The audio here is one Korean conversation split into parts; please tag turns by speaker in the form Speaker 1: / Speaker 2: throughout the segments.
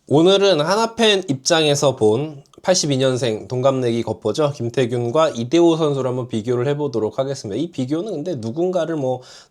Speaker 1: 오늘은 하나팬 입장에서 본 82년생 동갑내기 겉보죠. 김태균과 이대호 선수를 한번 비교를 해보도록 하겠습니다. 이 비교는 근데 누군가를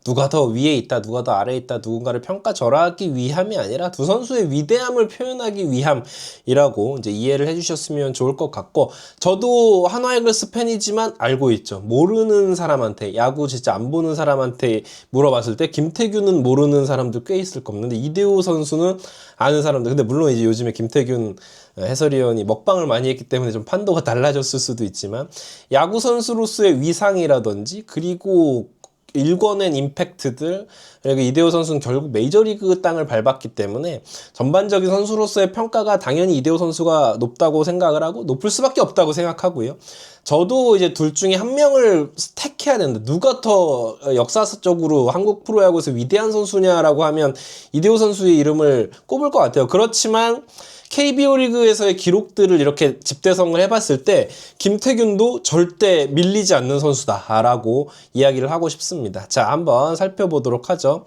Speaker 1: 누가 더 위에 있다, 누가 더 아래에 있다, 누군가를 평가절하하기 위함이 아니라 두 선수의 위대함을 표현하기 위함이라고 이제 이해를 해주셨으면 좋을 것 같고, 저도 한화이글스 팬이지만 알고 있죠. 모르는 사람한테, 야구 진짜 안 보는 사람한테 물어봤을 때 김태균은 모르는 사람들 꽤 있을 겁니다. 근데 이대호 선수는 아는 사람들. 근데 물론 이제 요즘에 김태균 해설위원이 먹방을 많이 했기 때문에 좀 판도가 달라졌을 수도 있지만, 야구 선수로서의 위상이라든지 그리고 일궈낸 임팩트들, 그리고 이대호 선수는 결국 메이저리그 땅을 밟았기 때문에 전반적인 선수로서의 평가가 당연히 이대호 선수가 높다고 생각을 하고 높을 수밖에 없다고 생각하고요. 저도 이제 둘 중에 한 명을 택해야 된다. 누가 더 역사적으로 한국 프로야구에서 위대한 선수냐라고 하면 이대호 선수의 이름을 꼽을 것 같아요. 그렇지만 KBO 리그에서의 기록들을 이렇게 집대성을 해봤을 때 김태균도 절대 밀리지 않는 선수다라고 이야기를 하고 싶습니다. 자, 한번 살펴보도록 하죠.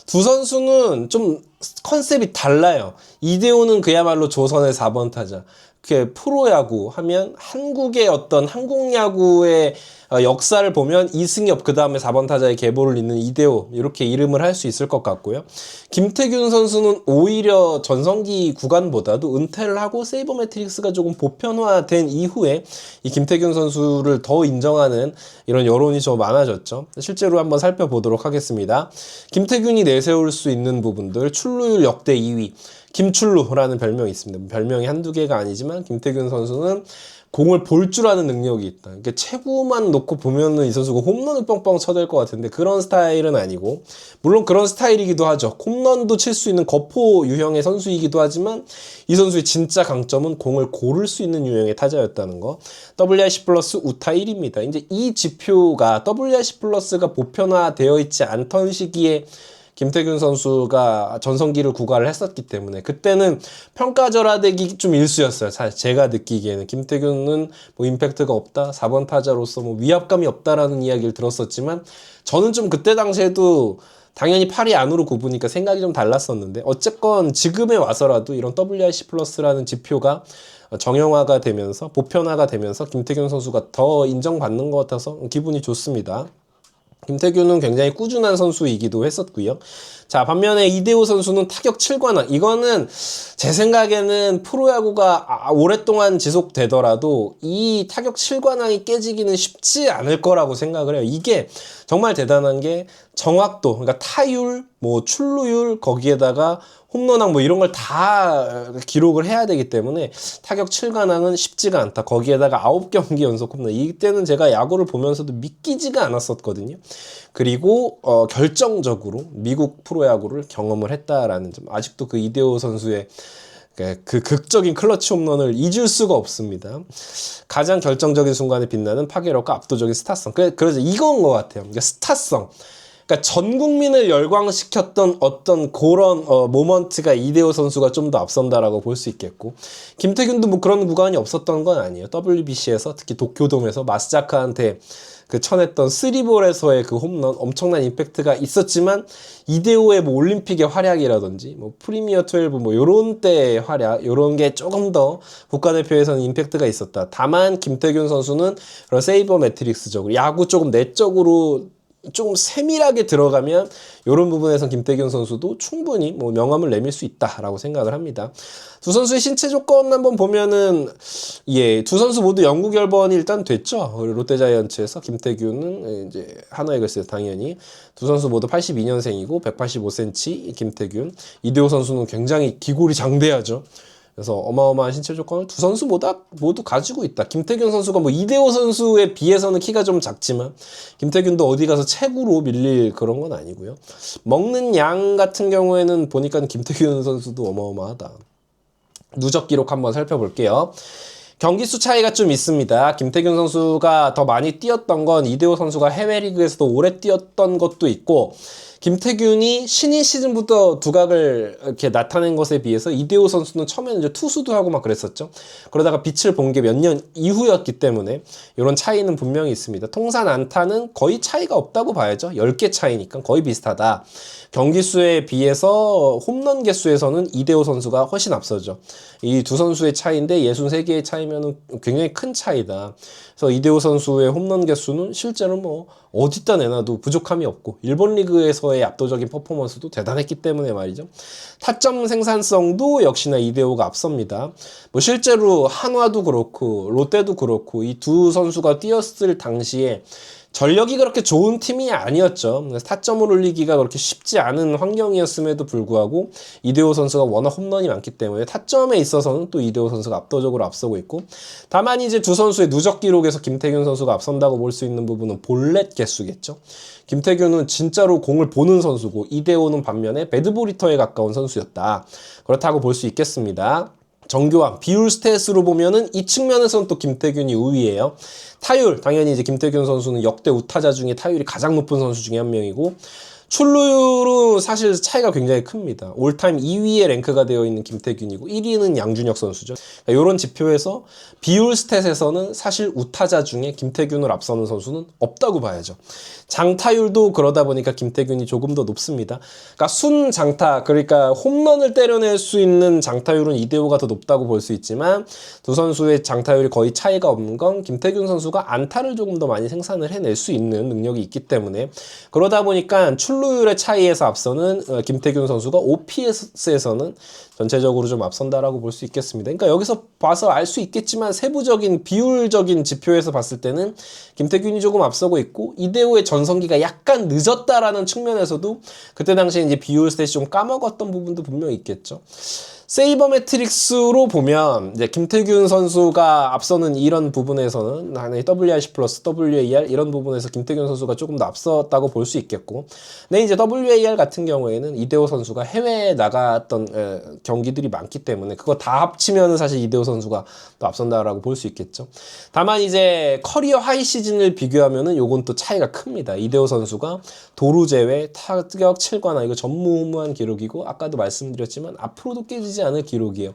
Speaker 1: 두 선수는 좀 컨셉이 달라요. 이대호는 그야말로 조선의 4번 타자. 그 프로야구 하면 한국의 어떤 한국야구의 역사를 보면 이승엽, 그 다음에 4번 타자의 계보를 잇는 이대호, 이렇게 이름을 할 수 있을 것 같고요. 김태균 선수는 오히려 전성기 구간보다도 은퇴를 하고 세이버 매트릭스가 조금 보편화된 이후에 이 김태균 선수를 더 인정하는 이런 여론이 좀 많아졌죠. 실제로 한번 살펴보도록 하겠습니다. 김태균이 내세울 수 있는 부분들, 출루율 역대 2위 김출루라는 별명이 있습니다. 별명이 한두 개가 아니지만 김태균 선수는 공을 볼 줄 아는 능력이 있다. 그러니까 체구만 놓고 보면은 이 선수가 홈런을 뻥뻥 쳐댈 것 같은데 그런 스타일은 아니고, 물론 그런 스타일이기도 하죠. 홈런도 칠 수 있는 거포 유형의 선수이기도 하지만 이 선수의 진짜 강점은 공을 고를 수 있는 유형의 타자였다는 거. WRC 플러스 우타 1입니다. 이제 이 지표가 WRC 플러스가 보편화되어 있지 않던 시기에 김태균 선수가 전성기를 구가를 했었기 때문에 그때는 평가절하되기 좀 일쑤였어요. 사실 제가 느끼기에는 김태균은 뭐 임팩트가 없다, 4번 타자로서 뭐 위압감이 없다라는 이야기를 들었었지만, 저는 좀 그때 당시에도 당연히 팔이 안으로 굽으니까 생각이 좀 달랐었는데, 어쨌건 지금에 와서라도 이런 WRC 플러스라는 지표가 정형화가 되면서 보편화가 되면서 김태균 선수가 더 인정받는 것 같아서 기분이 좋습니다. 김태균은 굉장히 꾸준한 선수이기도 했었고요. 자, 반면에 이대호 선수는 타격 7관왕. 이거는 제 생각에는 프로야구가 오랫동안 지속되더라도 이 타격 7관왕이 깨지기는 쉽지 않을 거라고 생각을 해요. 이게 정말 대단한 게 정확도, 그러니까 타율, 뭐 출루율, 거기에다가 홈런왕 뭐 이런 걸 다 기록을 해야 되기 때문에 타격 7관왕은 쉽지가 않다. 거기에다가 9경기 연속 홈런. 이때는 제가 야구를 보면서도 믿기지가 않았었거든요. 그리고 결정적으로 미국 프로야구를 경험을 했다라는 점. 아직도 그 이대호 선수의 그 극적인 클러치 홈런을 잊을 수가 없습니다. 가장 결정적인 순간에 빛나는 파괴력과 압도적인 스타성. 그래서 이건 것 같아요. 그러니까 스타성. 그러니까 전 국민을 열광시켰던 어떤 그런 모먼트가 이대호 선수가 좀 더 앞선다라고 볼 수 있겠고, 김태균도 뭐 그런 구간이 없었던 건 아니에요. WBC에서 특히 도쿄돔에서 마스자카한테 그 쳐냈던 3볼에서의 그 홈런, 엄청난 임팩트가 있었지만 이대호의 뭐 올림픽의 활약이라든지 뭐 프리미어 12 뭐 요런 때의 활약, 요런 게 조금 더 국가대표에서는 임팩트가 있었다. 다만 김태균 선수는 그런 세이버 매트릭스적으로 야구 조금 내적으로 좀 세밀하게 들어가면 이런 부분에서 김태균 선수도 충분히 뭐 명함을 내밀 수 있다라고 생각을 합니다. 두 선수의 신체 조건 한번 보면은, 예, 두 선수 모두 영구 결번이 일단 됐죠. 롯데자이언츠에서 김태균은 이제 한화이글스에서 당연히. 두 선수 모두 82년생이고 185cm 김태균. 이대호 선수는 굉장히 기골이 장대하죠. 그래서 어마어마한 신체 조건을 두 선수보다 모두 가지고 있다. 김태균 선수가 뭐 이대호 선수에 비해서는 키가 좀 작지만 김태균도 어디 가서 체구로 밀릴 그런 건 아니고요. 먹는 양 같은 경우에는 보니까 김태균 선수도 어마어마하다. 누적 기록 한번 살펴볼게요. 경기 수 차이가 좀 있습니다. 김태균 선수가 더 많이 뛰었던 건 이대호 선수가 해외 리그에서도 오래 뛰었던 것도 있고, 김태균이 신인 시즌부터 두각을 이렇게 나타낸 것에 비해서 이대호 선수는 처음에는 이제 투수도 하고 막 그랬었죠. 그러다가 빛을 본 게 몇 년 이후였기 때문에 이런 차이는 분명히 있습니다. 통산 안타는 거의 차이가 없다고 봐야죠. 10개 차이니까 거의 비슷하다. 경기 수에 비해서 홈런 개수에서는 이대호 선수가 훨씬 앞서죠. 이 두 선수의 차이인데 63개의 차이면은 굉장히 큰 차이다. 그래서 이대호 선수의 홈런 개수는 실제로 뭐 어디다 내놔도 부족함이 없고 일본 리그에서의 압도적인 퍼포먼스도 대단했기 때문에 말이죠. 타점 생산성도 역시나 이대호가 앞섭니다. 뭐 실제로 한화도 그렇고 롯데도 그렇고 이 두 선수가 뛰었을 당시에 전력이 그렇게 좋은 팀이 아니었죠. 그래서 타점을 올리기가 그렇게 쉽지 않은 환경이었음에도 불구하고 이대호 선수가 워낙 홈런이 많기 때문에 타점에 있어서는 또 이대호 선수가 압도적으로 앞서고 있고, 다만 이제 두 선수의 누적 기록에서 김태균 선수가 앞선다고 볼 수 있는 부분은 볼넷 개수겠죠. 김태균은 진짜로 공을 보는 선수고 이대호는 반면에 배드볼 히터에 가까운 선수였다. 그렇다고 볼 수 있겠습니다. 정교함, 비율 스탯으로 보면은 이 측면에서는 또 김태균이 우위예요. 타율, 당연히 이제 김태균 선수는 역대 우타자 중에 타율이 가장 높은 선수 중에 한 명이고, 출루율은 사실 차이가 굉장히 큽니다. 올타임 2위에 랭크가 되어 있는 김태균이고 1위는 양준혁 선수죠. 그러니까 이런 지표에서 비율 스탯에서는 사실 우타자 중에 김태균을 앞서는 선수는 없다고 봐야죠. 장타율도 그러다 보니까 김태균이 조금 더 높습니다. 그러니까 순 장타, 그러니까 홈런을 때려낼 수 있는 장타율은 이대호가 더 높다고 볼 수 있지만, 두 선수의 장타율이 거의 차이가 없는 건 김태균 선수가 안타를 조금 더 많이 생산을 해낼 수 있는 능력이 있기 때문에, 그러다 보니까 출루율의 차이에서 앞서는 김태균 선수가 OPS에서는 전체적으로 좀 앞선다라고 볼 수 있겠습니다. 그러니까 여기서 봐서 알 수 있겠지만 세부적인 비율적인 지표에서 봤을 때는 김태균이 조금 앞서고 있고, 이대호의 전성기가 약간 늦었다라는 측면에서도 그때 당시에 이제 비율 스탯이 좀 까먹었던 부분도 분명히 있겠죠. 세이버 매트릭스로 보면 이제 김태균 선수가 앞서는 이런 부분에서는 WRC 플러스 WAR 이런 부분에서 김태균 선수가 조금 더 앞섰다고 볼 수 있겠고, 근데 이제 WAR 같은 경우에는 이대호 선수가 해외에 나갔던 경기들이 많기 때문에 그거 다 합치면 사실 이대호 선수가 더 앞선다라고 볼 수 있겠죠. 다만 이제 커리어 하이 시즌을 비교하면은 요건 또 차이가 큽니다. 이대호 선수가 도루 제외 타격 7관왕, 이거 전무후무한 기록이고 아까도 말씀드렸지만 앞으로도 깨지지 않을 기록이에요.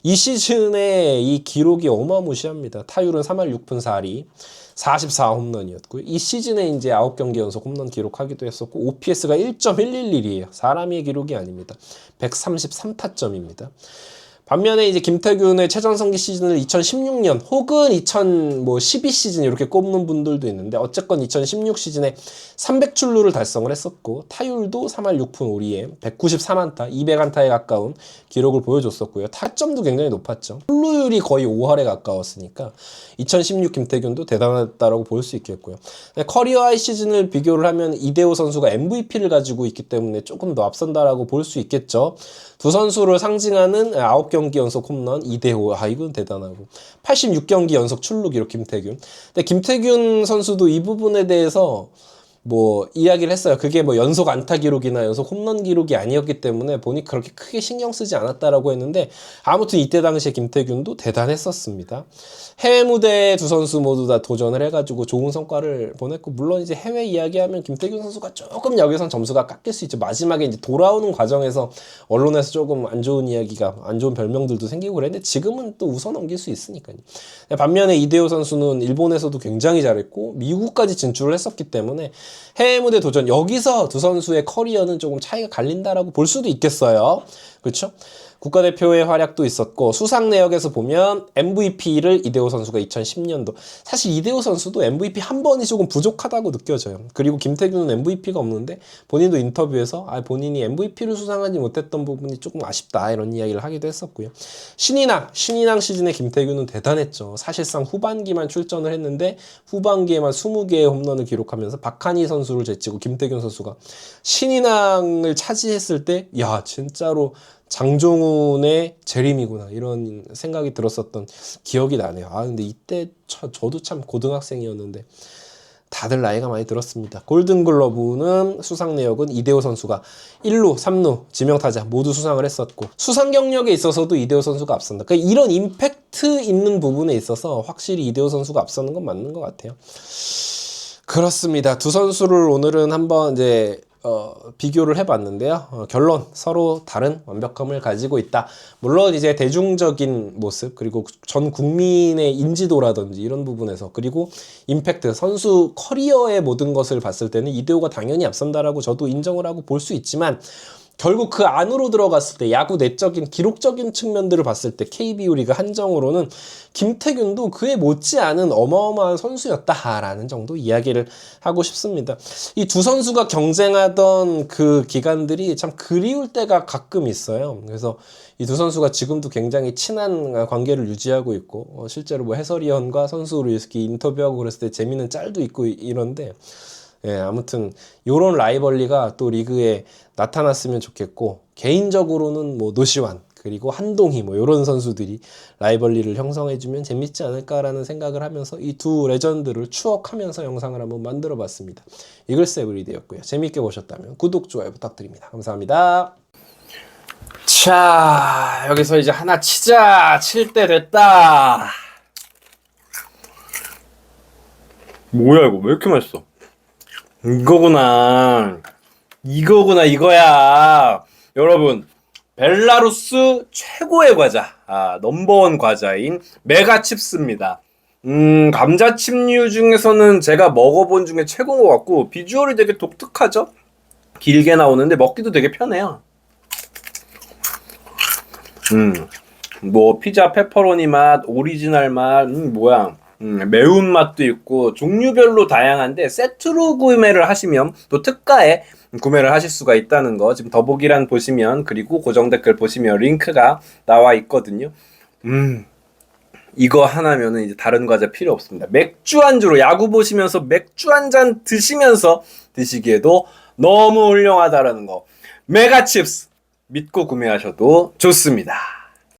Speaker 1: 이 시즌에 이 기록이 어마무시합니다. 타율은 3할 6푼 4리, 44홈런이었고요. 이 시즌에 이제 9경기 연속 홈런 기록하기도 했었고, OPS가 1.111이에요. 사람의 기록이 아닙니다. 133타점입니다. 반면에 이제 김태균의 최전성기 시즌을 2016년 혹은 2012 시즌 이렇게 꼽는 분들도 있는데, 어쨌건 2016 시즌에 300출루를 달성을 했었고 타율도 3할 6푼 5리에 193안타, 200안타에 가까운 기록을 보여줬었고요. 타점도 굉장히 높았죠. 출루율이 거의 5할에 가까웠으니까 2016 김태균도 대단하다고 볼 수 있겠고요. 커리어 하이 시즌을 비교를 하면 이대호 선수가 MVP를 가지고 있기 때문에 조금 더 앞선다라고 볼 수 있겠죠. 두 선수를 상징하는 9경기 연속 홈런 이대호, 이건 대단하고 86경기 연속 출루 기록 김태균. 근데 김태균 선수도 이 부분에 대해서 뭐 이야기를 했어요. 그게 뭐 연속 안타 기록이나 연속 홈런 기록이 아니었기 때문에 보니 그렇게 크게 신경 쓰지 않았다라고 했는데, 아무튼 이때 당시에 김태균도 대단했었습니다. 해외 무대에 두 선수 모두 다 도전을 해가지고 좋은 성과를 보냈고, 물론 이제 해외 이야기하면 김태균 선수가 조금 여기선 점수가 깎일 수 있죠. 마지막에 이제 돌아오는 과정에서 언론에서 조금 안 좋은 이야기가, 안 좋은 별명들도 생기고 그랬는데 지금은 또 웃어 넘길 수 있으니까요. 반면에 이대호 선수는 일본에서도 굉장히 잘했고 미국까지 진출을 했었기 때문에 해외 무대 도전, 여기서 두 선수의 커리어는 조금 차이가 갈린다라고 볼 수도 있겠어요. 그렇죠? 국가대표의 활약도 있었고, 수상 내역에서 보면 MVP를 이대호 선수가 2010년도, 사실 이대호 선수도 MVP 한 번이 조금 부족하다고 느껴져요. 그리고 김태균은 MVP가 없는데 본인도 인터뷰에서 본인이 MVP를 수상하지 못했던 부분이 조금 아쉽다 이런 이야기를 하기도 했었고요. 신인왕 시즌에 김태균은 대단했죠. 사실상 후반기만 출전을 했는데 후반기에만 20개의 홈런을 기록하면서 박한희 선수를 제치고 김태균 선수가 신인왕을 차지했을 때, 야 진짜로 장종훈의 재림이구나 이런 생각이 들었었던 기억이 나네요. 근데 이때 저도 참 고등학생이었는데 다들 나이가 많이 들었습니다. 골든글러브는 수상 내역은 이대호 선수가 1루, 3루, 지명타자 모두 수상을 했었고, 수상 경력에 있어서도 이대호 선수가 앞선다. 그러니까 이런 임팩트 있는 부분에 있어서 확실히 이대호 선수가 앞서는 건 맞는 것 같아요. 그렇습니다. 두 선수를 오늘은 한번 이제 비교를 해봤는데요. 결론 서로 다른 완벽함을 가지고 있다. 물론 이제 대중적인 모습 그리고 전 국민의 인지도라든지 이런 부분에서 그리고 임팩트 선수 커리어의 모든 것을 봤을 때는 이대호가 당연히 앞선다라고 저도 인정을 하고 볼 수 있지만 결국 그 안으로 들어갔을 때 야구 내적인 기록적인 측면들을 봤을 때 KBO 리그 한정으로는 김태균도 그에 못지않은 어마어마한 선수였다라는 정도 이야기를 하고 싶습니다. 이 두 선수가 경쟁하던 그 기간들이 참 그리울 때가 가끔 있어요. 그래서 이 두 선수가 지금도 굉장히 친한 관계를 유지하고 있고 실제로 뭐 해설위원과 선수로 이렇게 인터뷰하고 그랬을 때 재밌는 짤도 있고 이런데 예, 아무튼 요런 라이벌리가 또 리그에 나타났으면 좋겠고 개인적으로는 뭐 노시환 그리고 한동희 뭐 요런 선수들이 라이벌리를 형성해주면 재밌지 않을까라는 생각을 하면서 이 두 레전드를 추억하면서 영상을 한번 만들어 봤습니다. 이글스에브리데이였고요. 재밌게 보셨다면 구독, 좋아요 부탁드립니다. 감사합니다.
Speaker 2: 자, 여기서 이제 하나 치자. 칠 때 됐다. 뭐야 이거 왜 이렇게 맛있어? 이거구나 이거야. 여러분, 벨라루스 최고의 과자, 넘버원 과자인 메가칩스입니다. 감자칩류 중에서는 제가 먹어본 중에 최고인 것 같고 비주얼이 되게 독특하죠? 길게 나오는데 먹기도 되게 편해요. 뭐 피자 페퍼로니 맛, 오리지널 맛, 매운맛도 있고 종류별로 다양한데 세트로 구매를 하시면 또 특가에 구매를 하실 수가 있다는 거 지금 더보기란 보시면 그리고 고정 댓글 보시면 링크가 나와 있거든요. 이거 하나면은 이제 다른 과자 필요 없습니다. 맥주 안주로 야구 보시면서 맥주 한 잔 드시면서 드시기에도 너무 훌륭하다라는 거. 메가칩스 믿고 구매하셔도 좋습니다.